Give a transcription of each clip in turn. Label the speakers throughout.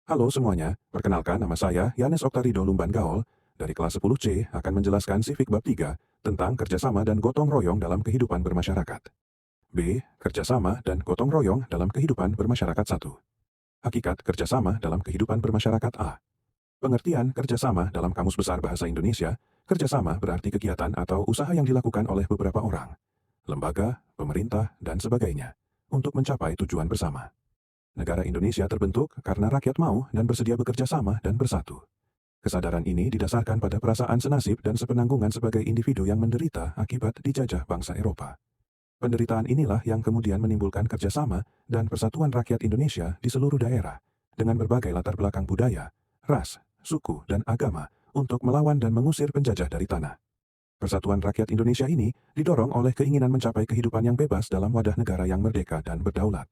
Speaker 1: Halo semuanya, perkenalkan nama saya Yanes Oktarido Lumban Gaol, dari kelas 10C akan menjelaskan Civic Bab 3 tentang kerjasama dan gotong royong dalam kehidupan bermasyarakat. B. Kerjasama dan gotong royong dalam kehidupan bermasyarakat 1. Hakikat kerjasama dalam kehidupan bermasyarakat A. Pengertian kerjasama dalam Kamus Besar Bahasa Indonesia, kerjasama berarti kegiatan atau usaha yang dilakukan oleh beberapa orang, lembaga, pemerintah, dan sebagainya, untuk mencapai tujuan bersama. Negara Indonesia terbentuk karena rakyat mau dan bersedia bekerja sama dan bersatu. Kesadaran ini didasarkan pada perasaan senasib dan sepenanggungan sebagai individu yang menderita akibat dijajah bangsa Eropa. Penderitaan inilah yang kemudian menimbulkan kerjasama dan persatuan rakyat Indonesia di seluruh daerah, dengan berbagai latar belakang budaya, ras, suku, dan agama, untuk melawan dan mengusir penjajah dari tanah. Persatuan rakyat Indonesia ini didorong oleh keinginan mencapai kehidupan yang bebas dalam wadah negara yang merdeka dan berdaulat.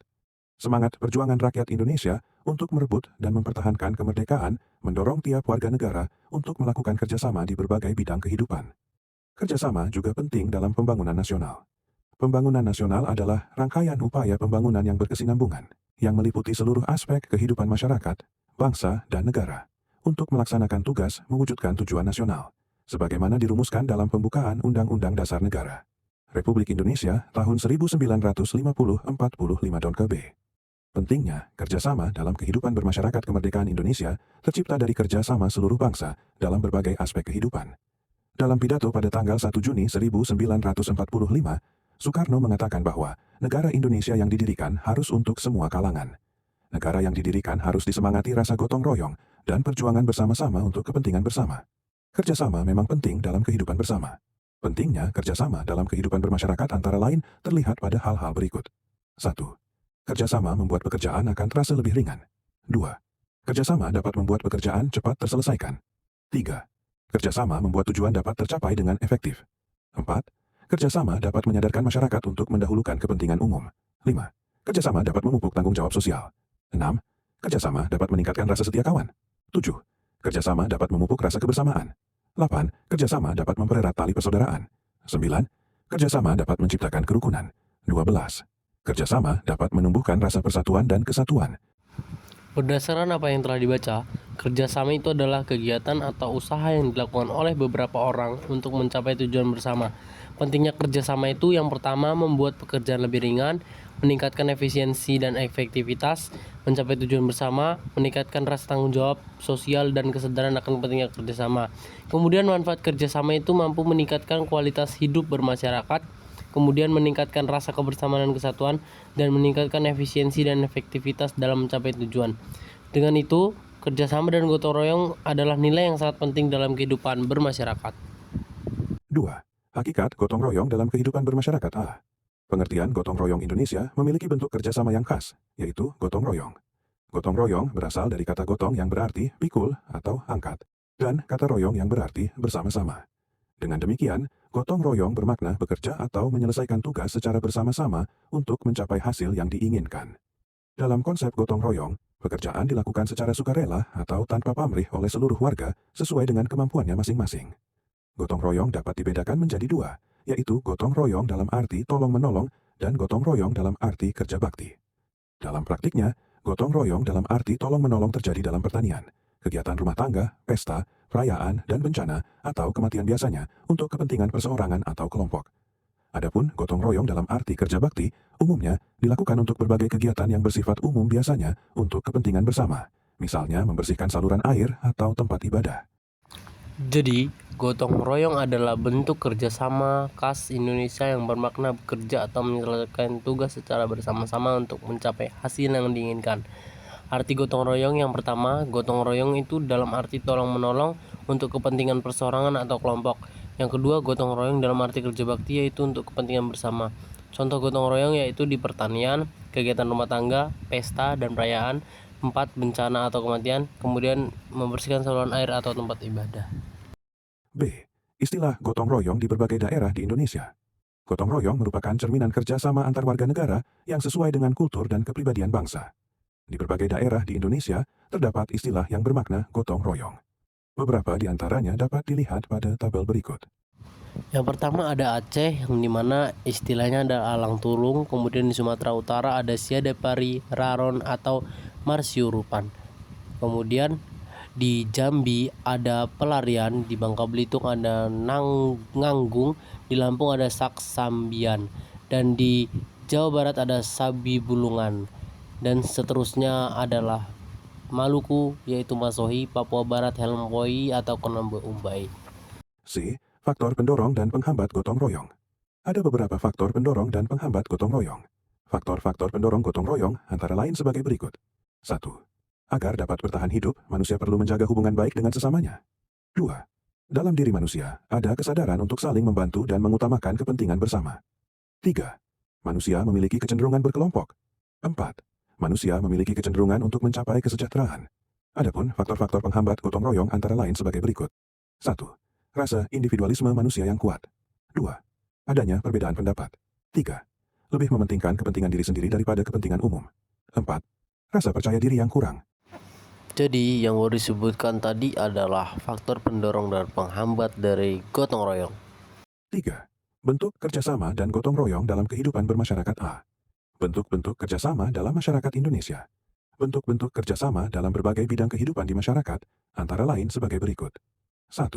Speaker 1: Semangat perjuangan rakyat Indonesia untuk merebut dan mempertahankan kemerdekaan mendorong tiap warga negara untuk melakukan kerjasama di berbagai bidang kehidupan. Kerjasama juga penting dalam pembangunan nasional. Pembangunan nasional adalah rangkaian upaya pembangunan yang berkesinambungan, yang meliputi seluruh aspek kehidupan masyarakat, bangsa, dan negara, untuk melaksanakan tugas mewujudkan tujuan nasional, sebagaimana dirumuskan dalam pembukaan Undang-Undang Dasar Negara Republik Indonesia tahun 1945 Don KB. Pentingnya, kerjasama dalam kehidupan bermasyarakat kemerdekaan Indonesia tercipta dari kerjasama seluruh bangsa dalam berbagai aspek kehidupan. Dalam pidato pada tanggal 1 Juni 1945, Soekarno mengatakan bahwa negara Indonesia yang didirikan harus untuk semua kalangan. Negara yang didirikan harus disemangati rasa gotong royong dan perjuangan bersama-sama untuk kepentingan bersama. Kerjasama memang penting dalam kehidupan bersama. Pentingnya kerjasama dalam kehidupan bermasyarakat antara lain terlihat pada hal-hal berikut. 1. Kerjasama membuat pekerjaan akan terasa lebih ringan. 2. Kerjasama dapat membuat pekerjaan cepat terselesaikan. 3. Kerjasama membuat tujuan dapat tercapai dengan efektif. 4. Kerjasama dapat menyadarkan masyarakat untuk mendahulukan kepentingan umum. 5. Kerjasama dapat memupuk tanggung jawab sosial. 6. Kerjasama dapat meningkatkan rasa setia kawan. 7. Kerjasama dapat memupuk rasa kebersamaan. 8. Kerjasama dapat mempererat tali persaudaraan. 9. Kerjasama dapat menciptakan kerukunan. 12. Kerjasama dapat menumbuhkan rasa persatuan dan kesatuan.
Speaker 2: Berdasarkan apa yang telah dibaca, kerjasama itu adalah kegiatan atau usaha yang dilakukan oleh beberapa orang untuk mencapai tujuan bersama. Pentingnya kerjasama itu yang pertama membuat pekerjaan lebih ringan, meningkatkan efisiensi dan efektivitas, mencapai tujuan bersama, meningkatkan rasa tanggung jawab sosial dan kesadaran akan pentingnya kerjasama. Kemudian manfaat kerjasama itu mampu meningkatkan kualitas hidup bermasyarakat, kemudian meningkatkan rasa kebersamaan dan kesatuan, dan meningkatkan efisiensi dan efektivitas dalam mencapai tujuan. Dengan itu, kerjasama dan gotong royong adalah nilai yang sangat penting dalam kehidupan bermasyarakat.
Speaker 1: 2. Hakikat gotong royong dalam kehidupan bermasyarakat A. Pengertian gotong royong Indonesia memiliki bentuk kerjasama yang khas, yaitu gotong royong. Gotong royong berasal dari kata gotong yang berarti pikul atau angkat, dan kata royong yang berarti bersama-sama. Dengan demikian, gotong royong bermakna bekerja atau menyelesaikan tugas secara bersama-sama untuk mencapai hasil yang diinginkan. Dalam konsep gotong royong, pekerjaan dilakukan secara sukarela atau tanpa pamrih oleh seluruh warga sesuai dengan kemampuannya masing-masing. Gotong royong dapat dibedakan menjadi dua, yaitu gotong royong dalam arti tolong-menolong dan gotong royong dalam arti kerja bakti. Dalam praktiknya, gotong royong dalam arti tolong-menolong terjadi dalam pertanian, kegiatan rumah tangga, pesta, perayaan, dan bencana atau kematian biasanya untuk kepentingan perseorangan atau kelompok. Adapun gotong royong dalam arti kerja bakti umumnya dilakukan untuk berbagai kegiatan yang bersifat umum biasanya untuk kepentingan bersama, misalnya membersihkan saluran air atau tempat ibadah.
Speaker 2: Jadi, gotong royong adalah bentuk kerjasama khas Indonesia yang bermakna bekerja atau menyelesaikan tugas secara bersama-sama untuk mencapai hasil yang diinginkan. Arti gotong royong yang pertama, gotong royong itu dalam arti tolong-menolong untuk kepentingan perseorangan atau kelompok. Yang kedua, gotong royong dalam arti kerja bakti yaitu untuk kepentingan bersama. Contoh gotong royong yaitu di pertanian, kegiatan rumah tangga, pesta, dan perayaan. 4. Bencana atau kematian, kemudian membersihkan saluran air atau tempat ibadah.
Speaker 1: B. Istilah gotong royong di berbagai daerah di Indonesia. Gotong royong merupakan cerminan kerjasama antar warga negara yang sesuai dengan kultur dan kepribadian bangsa. Di berbagai daerah di Indonesia, terdapat istilah yang bermakna gotong royong. Beberapa di antaranya dapat dilihat pada tabel berikut.
Speaker 2: Yang pertama ada Aceh, yang dimana istilahnya ada alang tulung. Kemudian di Sumatera Utara ada siadapari, raron, atau marsiurupan. Kemudian di Jambi ada Pelarian, di Bangka Belitung ada Nganggung, di Lampung ada Saksambian, dan di Jawa Barat ada Sabi Bulungan, dan seterusnya adalah Maluku yaitu Masohi, Papua Barat Helmkoi atau Konambe Umbai.
Speaker 1: C. Faktor pendorong dan penghambat gotong royong. Ada beberapa faktor pendorong dan penghambat gotong royong. Faktor-faktor pendorong gotong royong antara lain sebagai berikut. 1. Agar dapat bertahan hidup, manusia perlu menjaga hubungan baik dengan sesamanya. 2. Dalam diri manusia, ada kesadaran untuk saling membantu dan mengutamakan kepentingan bersama. 3. Manusia memiliki kecenderungan berkelompok. 4. Manusia memiliki kecenderungan untuk mencapai kesejahteraan. Adapun faktor-faktor penghambat gotong royong antara lain sebagai berikut. 1. Rasa individualisme manusia yang kuat. 2. Adanya perbedaan pendapat. 3. Lebih mementingkan kepentingan diri sendiri daripada kepentingan umum. 4. Rasa percaya diri yang kurang.
Speaker 2: Jadi yang baru disebutkan tadi adalah faktor pendorong dan penghambat dari gotong royong.
Speaker 1: 3. Bentuk kerjasama dan gotong royong dalam kehidupan bermasyarakat A. Bentuk-bentuk kerjasama dalam masyarakat Indonesia. Bentuk-bentuk kerjasama dalam berbagai bidang kehidupan di masyarakat, antara lain sebagai berikut. 1.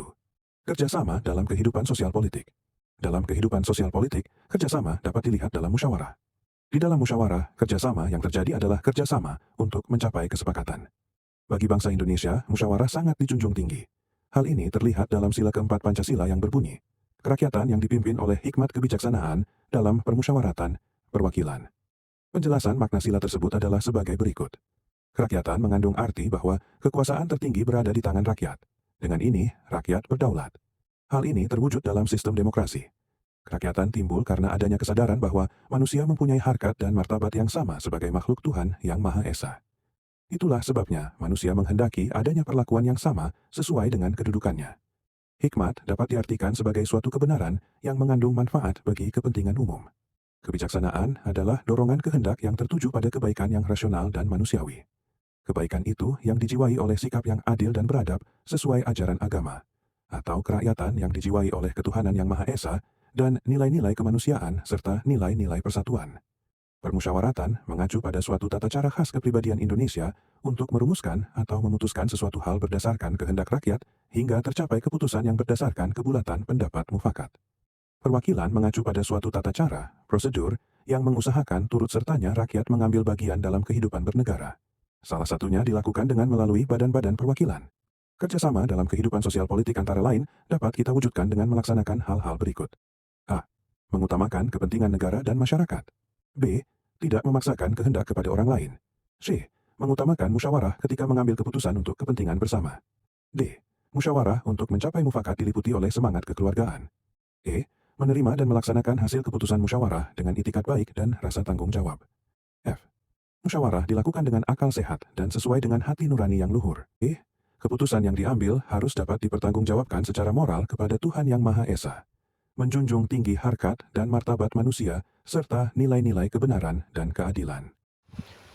Speaker 1: Kerjasama dalam kehidupan sosial politik. Dalam kehidupan sosial politik, kerjasama dapat dilihat dalam musyawarah. Di dalam musyawarah, kerjasama yang terjadi adalah kerjasama untuk mencapai kesepakatan. Bagi bangsa Indonesia, musyawarah sangat dijunjung tinggi. Hal ini terlihat dalam sila keempat Pancasila yang berbunyi, kerakyatan yang dipimpin oleh hikmat kebijaksanaan dalam permusyawaratan perwakilan. Penjelasan makna sila tersebut adalah sebagai berikut. Kerakyatan mengandung arti bahwa kekuasaan tertinggi berada di tangan rakyat. Dengan ini, rakyat berdaulat. Hal ini terwujud dalam sistem demokrasi. Kerakyatan timbul karena adanya kesadaran bahwa manusia mempunyai harkat dan martabat yang sama sebagai makhluk Tuhan yang Maha Esa. Itulah sebabnya manusia menghendaki adanya perlakuan yang sama sesuai dengan kedudukannya. Hikmat dapat diartikan sebagai suatu kebenaran yang mengandung manfaat bagi kepentingan umum. Kebijaksanaan adalah dorongan kehendak yang tertuju pada kebaikan yang rasional dan manusiawi. Kebaikan itu yang dijiwai oleh sikap yang adil dan beradab sesuai ajaran agama, atau kerakyatan yang dijiwai oleh ketuhanan yang Maha Esa dan nilai-nilai kemanusiaan serta nilai-nilai persatuan. Permusyawaratan mengacu pada suatu tata cara khas kepribadian Indonesia untuk merumuskan atau memutuskan sesuatu hal berdasarkan kehendak rakyat hingga tercapai keputusan yang berdasarkan kebulatan pendapat mufakat. Perwakilan mengacu pada suatu tata cara, prosedur, yang mengusahakan turut sertanya rakyat mengambil bagian dalam kehidupan bernegara. Salah satunya dilakukan dengan melalui badan-badan perwakilan. Kerjasama dalam kehidupan sosial politik antara lain dapat kita wujudkan dengan melaksanakan hal-hal berikut. A. Mengutamakan kepentingan negara dan masyarakat. B. Tidak memaksakan kehendak kepada orang lain. C. Mengutamakan musyawarah ketika mengambil keputusan untuk kepentingan bersama. D. Musyawarah untuk mencapai mufakat diliputi oleh semangat kekeluargaan. E. Menerima dan melaksanakan hasil keputusan musyawarah dengan itikat baik dan rasa tanggung jawab. F. Musyawarah dilakukan dengan akal sehat dan sesuai dengan hati nurani yang luhur. E. Keputusan yang diambil harus dapat dipertanggungjawabkan secara moral kepada Tuhan Yang Maha Esa. Menjunjung tinggi harkat dan martabat manusia, serta nilai-nilai kebenaran dan keadilan.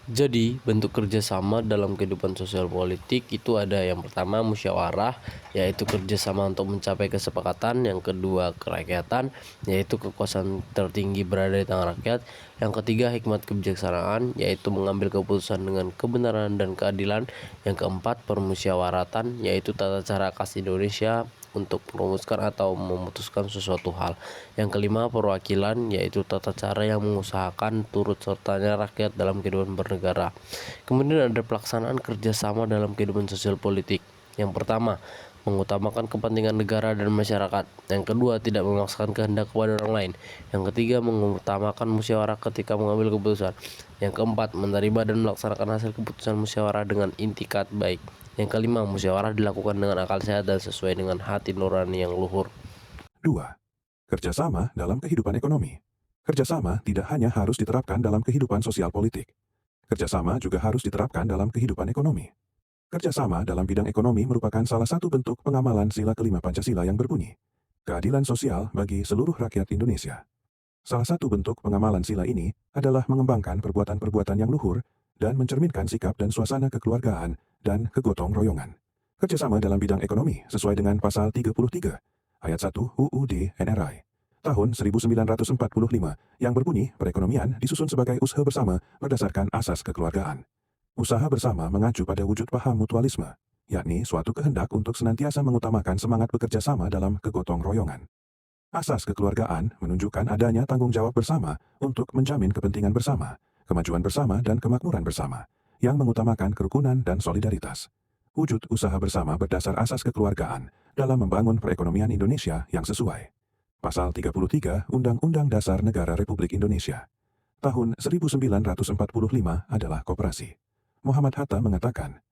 Speaker 2: Jadi, bentuk kerjasama dalam kehidupan sosial politik itu ada yang pertama musyawarah, yaitu kerjasama untuk mencapai kesepakatan. Yang kedua kerakyatan, yaitu kekuasaan tertinggi berada di tangan rakyat. Yang ketiga hikmat kebijaksanaan, yaitu mengambil keputusan dengan kebenaran dan keadilan. Yang keempat permusyawaratan, yaitu tata cara khas Indonesia untuk merumuskan atau memutuskan sesuatu hal. Yang kelima perwakilan, yaitu tata cara yang mengusahakan turut sertanya rakyat dalam kehidupan bernegara. Kemudian ada pelaksanaan kerjasama dalam kehidupan sosial politik. Yang pertama, mengutamakan kepentingan negara dan masyarakat. Yang kedua, tidak memaksakan kehendak kepada orang lain. Yang ketiga, mengutamakan musyawarah ketika mengambil keputusan. Yang keempat, menerima dan melaksanakan hasil keputusan musyawarah dengan intikat baik. Yang kelima, musyawarah dilakukan dengan akal sehat dan sesuai dengan hati nurani yang luhur.
Speaker 1: 2. Kerjasama dalam kehidupan ekonomi. Kerjasama tidak hanya harus diterapkan dalam kehidupan sosial politik. Kerjasama juga harus diterapkan dalam kehidupan ekonomi. Kerjasama dalam bidang ekonomi merupakan salah satu bentuk pengamalan sila kelima Pancasila yang berbunyi, keadilan sosial bagi seluruh rakyat Indonesia. Salah satu bentuk pengamalan sila ini adalah mengembangkan perbuatan-perbuatan yang luhur dan mencerminkan sikap dan suasana kekeluargaan dan kegotong royongan. Kerjasama dalam bidang ekonomi sesuai dengan pasal 33 ayat 1 UUD NRI tahun 1945 yang berbunyi perekonomian disusun sebagai usaha bersama berdasarkan asas kekeluargaan. Usaha bersama mengacu pada wujud paham mutualisme, yakni suatu kehendak untuk senantiasa mengutamakan semangat bekerja sama dalam kegotong royongan. Asas kekeluargaan menunjukkan adanya tanggung jawab bersama untuk menjamin kepentingan bersama, kemajuan bersama dan kemakmuran bersama, yang mengutamakan kerukunan dan solidaritas. Wujud usaha bersama berdasar asas kekeluargaan dalam membangun perekonomian Indonesia yang sesuai. Pasal 33 Undang-Undang Dasar Negara Republik Indonesia. Tahun 1945 adalah koperasi. Muhammad Hatta mengatakan,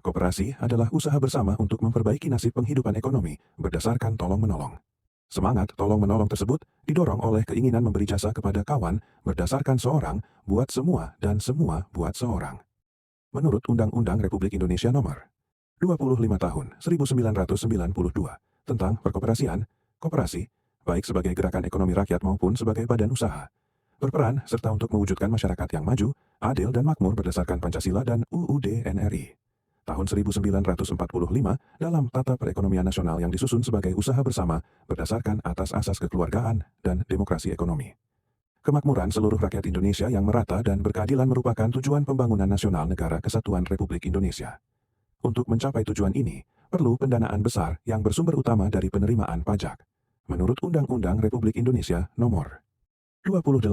Speaker 1: koperasi adalah usaha bersama untuk memperbaiki nasib penghidupan ekonomi berdasarkan tolong-menolong. Semangat tolong-menolong tersebut didorong oleh keinginan memberi jasa kepada kawan berdasarkan seorang buat semua dan semua buat seorang. Menurut Undang-Undang Republik Indonesia Nomor 25 Tahun 1992 tentang perkoperasian, koperasi, baik sebagai gerakan ekonomi rakyat maupun sebagai badan usaha, berperan serta untuk mewujudkan masyarakat yang maju, adil dan makmur berdasarkan Pancasila dan UUD NRI. Tahun 1945 dalam Tata Perekonomian Nasional yang disusun sebagai usaha bersama berdasarkan atas asas kekeluargaan dan demokrasi ekonomi. Kemakmuran seluruh rakyat Indonesia yang merata dan berkeadilan merupakan tujuan pembangunan nasional Negara Kesatuan Republik Indonesia. Untuk mencapai tujuan ini, perlu pendanaan besar yang bersumber utama dari penerimaan pajak. Menurut Undang-Undang Republik Indonesia Nomor 28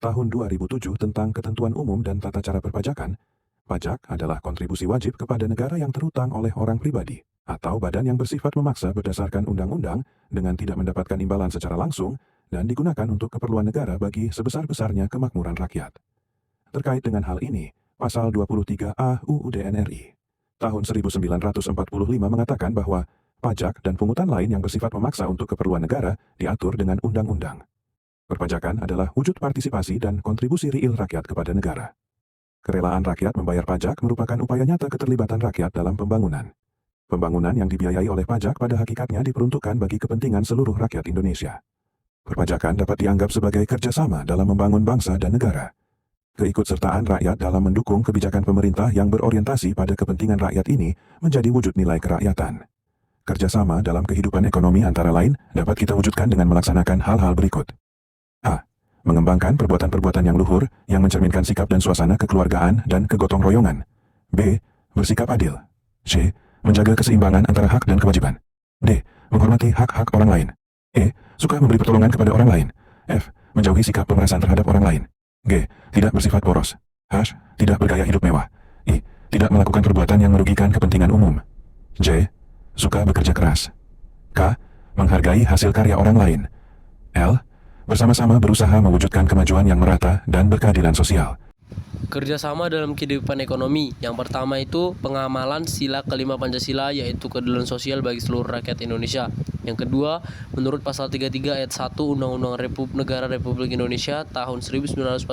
Speaker 1: Tahun 2007 tentang Ketentuan Umum dan Tata Cara Perpajakan, pajak adalah kontribusi wajib kepada negara yang terhutang oleh orang pribadi atau badan yang bersifat memaksa berdasarkan undang-undang dengan tidak mendapatkan imbalan secara langsung dan digunakan untuk keperluan negara bagi sebesar-besarnya kemakmuran rakyat. Terkait dengan hal ini, Pasal 23A UUD NRI tahun 1945 mengatakan bahwa pajak dan pungutan lain yang bersifat memaksa untuk keperluan negara diatur dengan undang-undang. Perpajakan adalah wujud partisipasi dan kontribusi real rakyat kepada negara. Kerelaan rakyat membayar pajak merupakan upaya nyata keterlibatan rakyat dalam pembangunan. Pembangunan yang dibiayai oleh pajak pada hakikatnya diperuntukkan bagi kepentingan seluruh rakyat Indonesia. Perpajakan dapat dianggap sebagai kerjasama dalam membangun bangsa dan negara. Keikutsertaan rakyat dalam mendukung kebijakan pemerintah yang berorientasi pada kepentingan rakyat ini menjadi wujud nilai kerakyatan. Kerjasama dalam kehidupan ekonomi antara lain dapat kita wujudkan dengan melaksanakan hal-hal berikut. A. Mengembangkan perbuatan-perbuatan yang luhur yang mencerminkan sikap dan suasana kekeluargaan dan kegotong royongan. B. Bersikap adil. C. Menjaga keseimbangan antara hak dan kewajiban. D. Menghormati hak-hak orang lain. E. Suka memberi pertolongan kepada orang lain. F. Menjauhi sikap pemerasan terhadap orang lain. G. Tidak bersifat boros. H. Tidak bergaya hidup mewah. I. Tidak melakukan perbuatan yang merugikan kepentingan umum. J. Suka bekerja keras. K. Menghargai hasil karya orang lain. L. Bersama-sama berusaha mewujudkan kemajuan yang merata dan berkeadilan sosial.
Speaker 2: Kerjasama dalam kehidupan ekonomi. Yang pertama itu pengamalan sila kelima Pancasila, yaitu keadilan sosial bagi seluruh rakyat Indonesia. Yang kedua, menurut pasal 33 ayat 1 Undang-Undang Negara Republik Indonesia tahun 1945,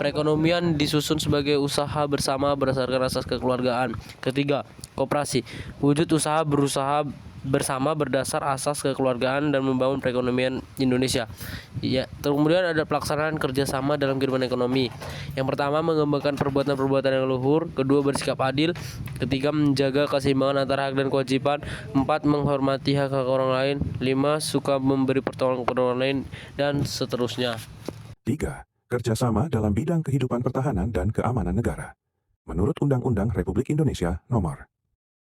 Speaker 2: perekonomian disusun sebagai usaha bersama berdasarkan asas kekeluargaan. Ketiga, koperasi, wujud usaha berusaha bersama berdasar asas kekeluargaan dan membangun perekonomian Indonesia. Ya, kemudian ada pelaksanaan kerjasama dalam kehidupan ekonomi. Yang pertama, mengembangkan perbuatan-perbuatan yang luhur. Kedua, bersikap adil. Ketiga, menjaga keseimbangan antara hak dan kewajiban. 4, menghormati hak-hak orang lain. 5, suka memberi pertolongan kepada orang lain, dan seterusnya.
Speaker 1: 3. Kerjasama dalam bidang kehidupan pertahanan dan keamanan negara. Menurut Undang-Undang Republik Indonesia Nomor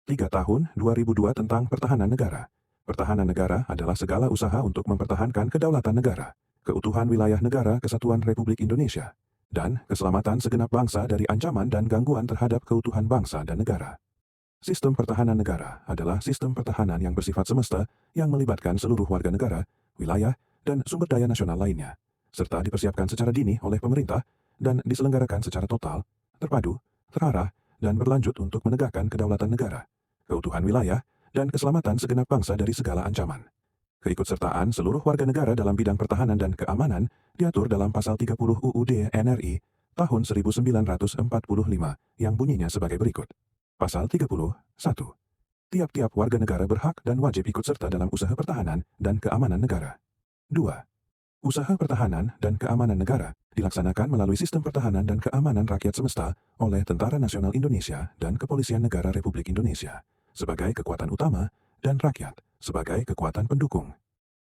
Speaker 1: 3 Tahun 2002 tentang Pertahanan Negara. Pertahanan negara adalah segala usaha untuk mempertahankan kedaulatan negara, keutuhan wilayah negara Kesatuan Republik Indonesia, dan keselamatan segenap bangsa dari ancaman dan gangguan terhadap keutuhan bangsa dan negara. Sistem pertahanan negara adalah sistem pertahanan yang bersifat semesta yang melibatkan seluruh warga negara, wilayah, dan sumber daya nasional lainnya, serta dipersiapkan secara dini oleh pemerintah dan diselenggarakan secara total, terpadu, terarah, dan berlanjut untuk menegakkan kedaulatan negara, keutuhan wilayah, dan keselamatan segenap bangsa dari segala ancaman. Keikutsertaan seluruh warga negara dalam bidang pertahanan dan keamanan diatur dalam Pasal 30 UUD NRI tahun 1945 yang bunyinya sebagai berikut. Pasal 30, 1. Tiap-tiap warga negara berhak dan wajib ikut serta dalam usaha pertahanan dan keamanan negara. 2. Usaha pertahanan dan keamanan negara dilaksanakan melalui sistem pertahanan dan keamanan rakyat semesta oleh Tentara Nasional Indonesia dan Kepolisian Negara Republik Indonesia sebagai kekuatan utama dan rakyat sebagai kekuatan pendukung.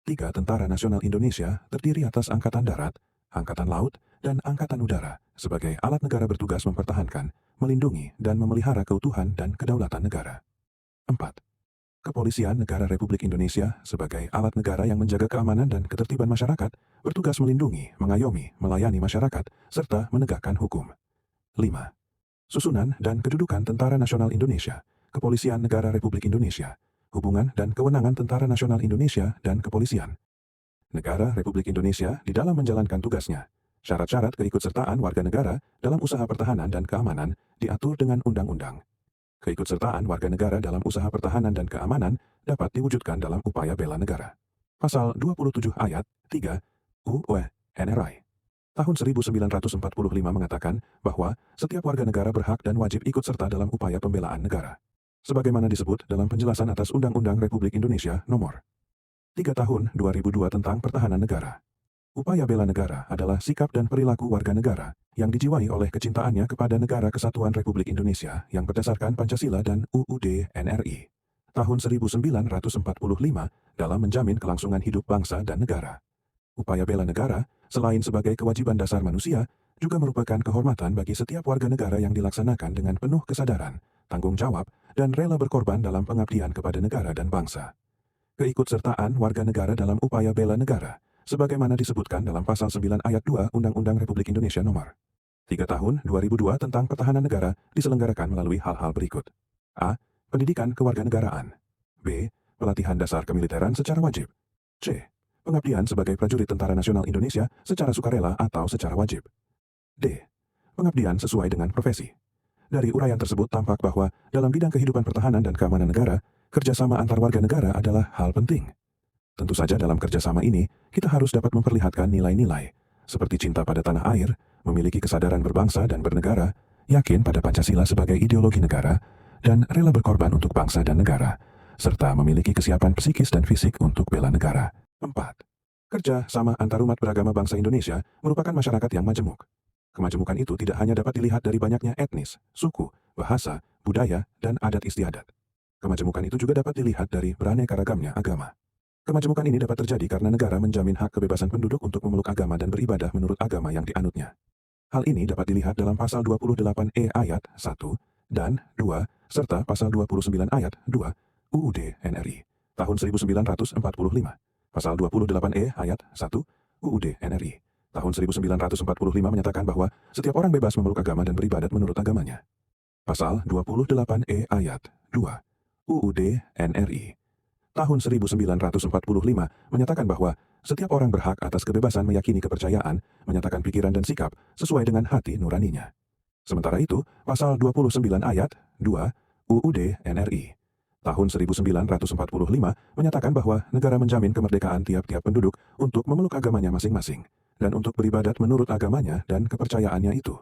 Speaker 1: 3. Tentara Nasional Indonesia terdiri atas Angkatan Darat, Angkatan Laut, dan Angkatan Udara sebagai alat negara bertugas mempertahankan, melindungi, dan memelihara keutuhan dan kedaulatan negara. 4. Kepolisian Negara Republik Indonesia sebagai alat negara yang menjaga keamanan dan ketertiban masyarakat, bertugas melindungi, mengayomi, melayani masyarakat, serta menegakkan hukum. 5. Susunan dan kedudukan Tentara Nasional Indonesia, Kepolisian Negara Republik Indonesia, hubungan dan kewenangan Tentara Nasional Indonesia dan Kepolisian Negara Republik Indonesia di dalam menjalankan tugasnya. Syarat-syarat keikutsertaan warga negara dalam usaha pertahanan dan keamanan diatur dengan undang-undang. Keikutsertaan warga negara dalam usaha pertahanan dan keamanan dapat diwujudkan dalam upaya bela negara. Pasal 27 ayat 3 UU NRI tahun 1945 mengatakan bahwa setiap warga negara berhak dan wajib ikut serta dalam upaya pembelaan negara. Sebagaimana disebut dalam penjelasan atas Undang-Undang Republik Indonesia Nomor 3 Tahun 2002 tentang Pertahanan Negara. Upaya bela negara adalah sikap dan perilaku warga negara yang dijiwai oleh kecintaannya kepada Negara Kesatuan Republik Indonesia yang berdasarkan Pancasila dan UUD NRI tahun 1945 dalam menjamin kelangsungan hidup bangsa dan negara. Upaya bela negara, selain sebagai kewajiban dasar manusia, juga merupakan kehormatan bagi setiap warga negara yang dilaksanakan dengan penuh kesadaran, tanggung jawab, dan rela berkorban dalam pengabdian kepada negara dan bangsa. Keikutsertaan warga negara dalam upaya bela negara, sebagaimana disebutkan dalam Pasal 9 Ayat 2 Undang-Undang Republik Indonesia Nomor 3 Tahun 2002 tentang Pertahanan Negara diselenggarakan melalui hal-hal berikut. A. Pendidikan kewarganegaraan. B. Pelatihan dasar kemiliteran secara wajib. C. Pengabdian sebagai prajurit Tentara Nasional Indonesia secara sukarela atau secara wajib. D. Pengabdian sesuai dengan profesi. Dari uraian tersebut tampak bahwa dalam bidang kehidupan pertahanan dan keamanan negara, kerjasama antar warga negara adalah hal penting. Tentu saja dalam kerjasama ini, kita harus dapat memperlihatkan nilai-nilai, seperti cinta pada tanah air, memiliki kesadaran berbangsa dan bernegara, yakin pada Pancasila sebagai ideologi negara, dan rela berkorban untuk bangsa dan negara, serta memiliki kesiapan psikis dan fisik untuk bela negara. 4. Kerja sama antarumat beragama bangsa Indonesia merupakan masyarakat yang majemuk. Kemajemukan itu tidak hanya dapat dilihat dari banyaknya etnis, suku, bahasa, budaya, dan adat istiadat. Kemajemukan itu juga dapat dilihat dari beraneka ragamnya agama. Kemajemukan ini dapat terjadi karena negara menjamin hak kebebasan penduduk untuk memeluk agama dan beribadah menurut agama yang dianutnya. Hal ini dapat dilihat dalam Pasal 28E ayat 1 dan 2 serta Pasal 29 ayat 2 UUD NRI tahun 1945. Pasal 28E ayat 1 UUD NRI tahun 1945 menyatakan bahwa setiap orang bebas memeluk agama dan beribadat menurut agamanya. Pasal 28E ayat 2 UUD NRI tahun 1945 menyatakan bahwa setiap orang berhak atas kebebasan meyakini kepercayaan, menyatakan pikiran dan sikap sesuai dengan hati nuraninya. Sementara itu, Pasal 29 ayat 2 UUD NRI tahun 1945 menyatakan bahwa negara menjamin kemerdekaan tiap-tiap penduduk untuk memeluk agamanya masing-masing dan untuk beribadat menurut agamanya dan kepercayaannya itu.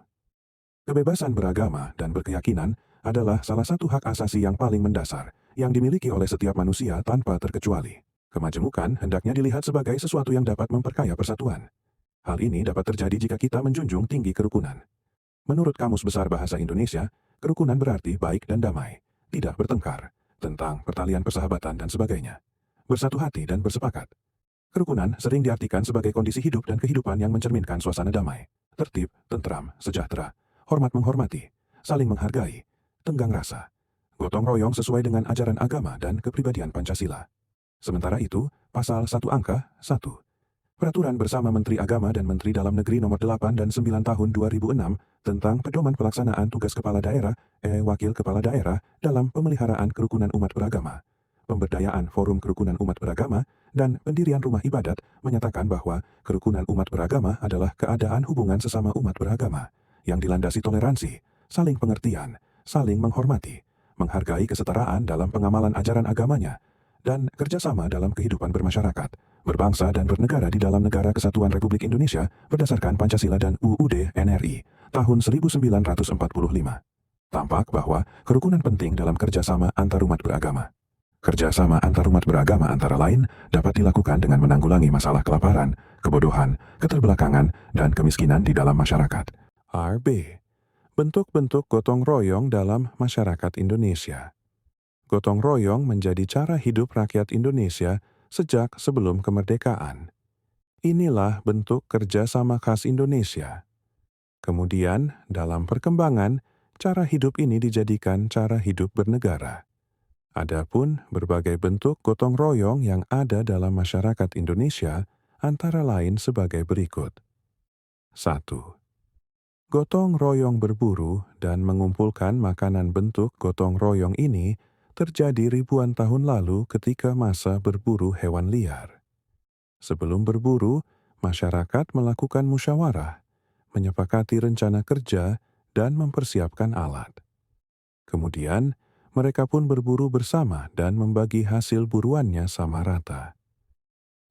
Speaker 1: Kebebasan beragama dan berkeyakinan adalah salah satu hak asasi yang paling mendasar yang dimiliki oleh setiap manusia tanpa terkecuali. Kemajemukan hendaknya dilihat sebagai sesuatu yang dapat memperkaya persatuan. Hal ini dapat terjadi jika kita menjunjung tinggi kerukunan. Menurut Kamus Besar Bahasa Indonesia, kerukunan berarti baik dan damai, tidak bertengkar, tentang pertalian persahabatan dan sebagainya. Bersatu hati dan bersepakat. Kerukunan sering diartikan sebagai kondisi hidup dan kehidupan yang mencerminkan suasana damai, tertib, tentram, sejahtera, hormat menghormati, saling menghargai, tenggang rasa, gotong royong sesuai dengan ajaran agama dan kepribadian Pancasila. Sementara itu, Pasal 1 Angka 1. Peraturan bersama Menteri Agama dan Menteri Dalam Negeri Nomor 8 dan 9 Tahun 2006 tentang pedoman pelaksanaan tugas kepala daerah, wakil kepala daerah dalam pemeliharaan kerukunan umat beragama, pemberdayaan forum kerukunan umat beragama, dan pendirian rumah ibadat menyatakan bahwa kerukunan umat beragama adalah keadaan hubungan sesama umat beragama yang dilandasi toleransi, saling pengertian, saling menghormati, menghargai kesetaraan dalam pengamalan ajaran agamanya, dan kerjasama dalam kehidupan bermasyarakat, berbangsa dan bernegara di dalam Negara Kesatuan Republik Indonesia berdasarkan Pancasila dan UUD NRI tahun 1945. Tampak bahwa kerukunan penting dalam kerjasama antarumat beragama. Kerjasama antarumat beragama antara lain dapat dilakukan dengan menanggulangi masalah kelaparan, kebodohan, keterbelakangan, dan kemiskinan di dalam masyarakat. RB. Bentuk-bentuk gotong royong dalam masyarakat Indonesia. Gotong royong menjadi cara hidup rakyat Indonesia sejak sebelum kemerdekaan. Inilah bentuk kerjasama khas Indonesia. Kemudian, dalam perkembangan, Cara hidup ini dijadikan cara hidup bernegara. Adapun berbagai bentuk gotong royong yang ada dalam masyarakat Indonesia antara lain sebagai berikut. 1. Gotong royong berburu dan mengumpulkan makanan. Bentuk gotong royong ini terjadi ribuan tahun lalu ketika masa berburu hewan liar. Sebelum berburu, masyarakat melakukan musyawarah, menyepakati rencana kerja, dan mempersiapkan alat. Kemudian, mereka pun berburu bersama dan membagi hasil buruannya sama rata.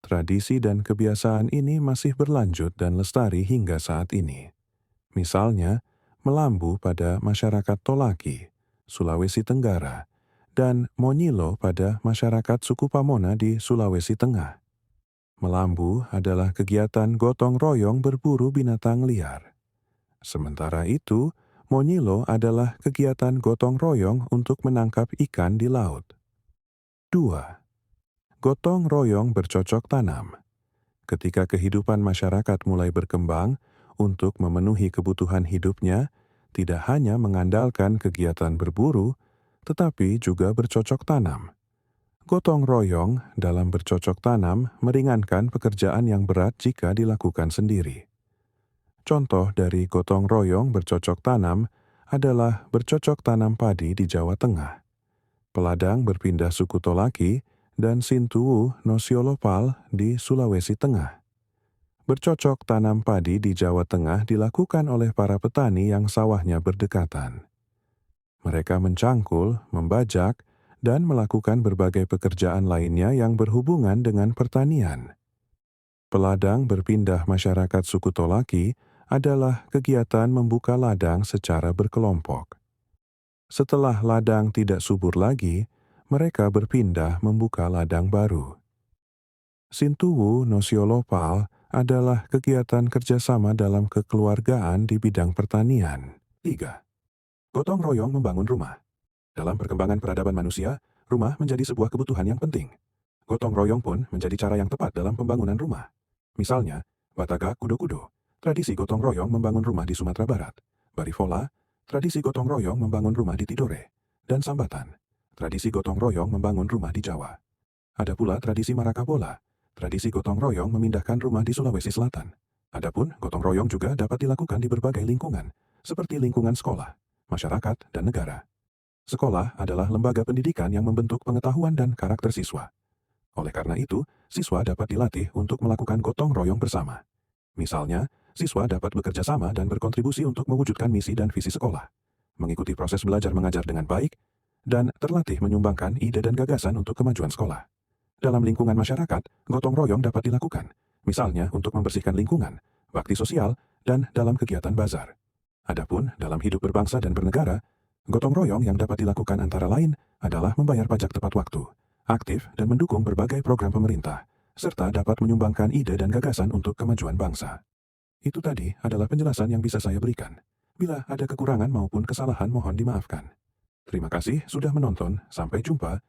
Speaker 1: Tradisi dan kebiasaan ini masih berlanjut dan lestari hingga saat ini. Misalnya, melambu pada masyarakat Tolaki, Sulawesi Tenggara, dan Monyilo pada masyarakat suku Pamona di Sulawesi Tengah. Melambu adalah kegiatan gotong royong berburu binatang liar. Sementara itu, Monyilo adalah kegiatan gotong royong untuk menangkap ikan di laut. 2. Gotong royong bercocok tanam. Ketika kehidupan masyarakat mulai berkembang, untuk memenuhi kebutuhan hidupnya, tidak hanya mengandalkan kegiatan berburu, tetapi juga bercocok tanam. Gotong royong dalam bercocok tanam meringankan pekerjaan yang berat jika dilakukan sendiri. Contoh dari gotong royong bercocok tanam adalah bercocok tanam padi di Jawa Tengah. Peladang berpindah suku Tolaki dan Sintuwu Nosiolopal di Sulawesi Tengah. Bercocok tanam padi di Jawa Tengah dilakukan oleh para petani yang sawahnya berdekatan. Mereka mencangkul, membajak, dan melakukan berbagai pekerjaan lainnya yang berhubungan dengan pertanian. Peladang berpindah masyarakat suku Tolaki adalah kegiatan membuka ladang secara berkelompok. Setelah ladang tidak subur lagi, mereka berpindah membuka ladang baru. Sintuwu Nosiolopal adalah kegiatan kerjasama dalam kekeluargaan di bidang pertanian. 3. Gotong royong membangun rumah. Dalam perkembangan peradaban manusia, rumah menjadi sebuah kebutuhan yang penting. Gotong royong pun menjadi cara yang tepat dalam pembangunan rumah. Misalnya, Batagak Kudo-Kudo, tradisi gotong royong membangun rumah di Sumatera Barat. Barifola, tradisi gotong royong membangun rumah di Tidore. Dan Sambatan, tradisi gotong royong membangun rumah di Jawa. Ada pula tradisi Marakabola, tradisi gotong royong memindahkan rumah di Sulawesi Selatan. Adapun gotong royong juga dapat dilakukan di berbagai lingkungan, seperti lingkungan sekolah, masyarakat, dan negara. Sekolah adalah lembaga pendidikan yang membentuk pengetahuan dan karakter siswa. Oleh karena itu, siswa dapat dilatih untuk melakukan gotong royong bersama. Misalnya, siswa dapat bekerja sama dan berkontribusi untuk mewujudkan misi dan visi sekolah, mengikuti proses belajar mengajar dengan baik, dan terlatih menyumbangkan ide dan gagasan untuk kemajuan sekolah. Dalam lingkungan masyarakat, gotong royong dapat dilakukan, misalnya untuk membersihkan lingkungan, bakti sosial, dan dalam kegiatan bazar. Adapun dalam hidup berbangsa dan bernegara, gotong royong yang dapat dilakukan antara lain adalah membayar pajak tepat waktu, aktif dan mendukung berbagai program pemerintah, serta dapat menyumbangkan ide dan gagasan untuk kemajuan bangsa. Itu tadi adalah penjelasan yang bisa saya berikan. Bila ada kekurangan maupun kesalahan mohon dimaafkan. Terima kasih sudah menonton, sampai jumpa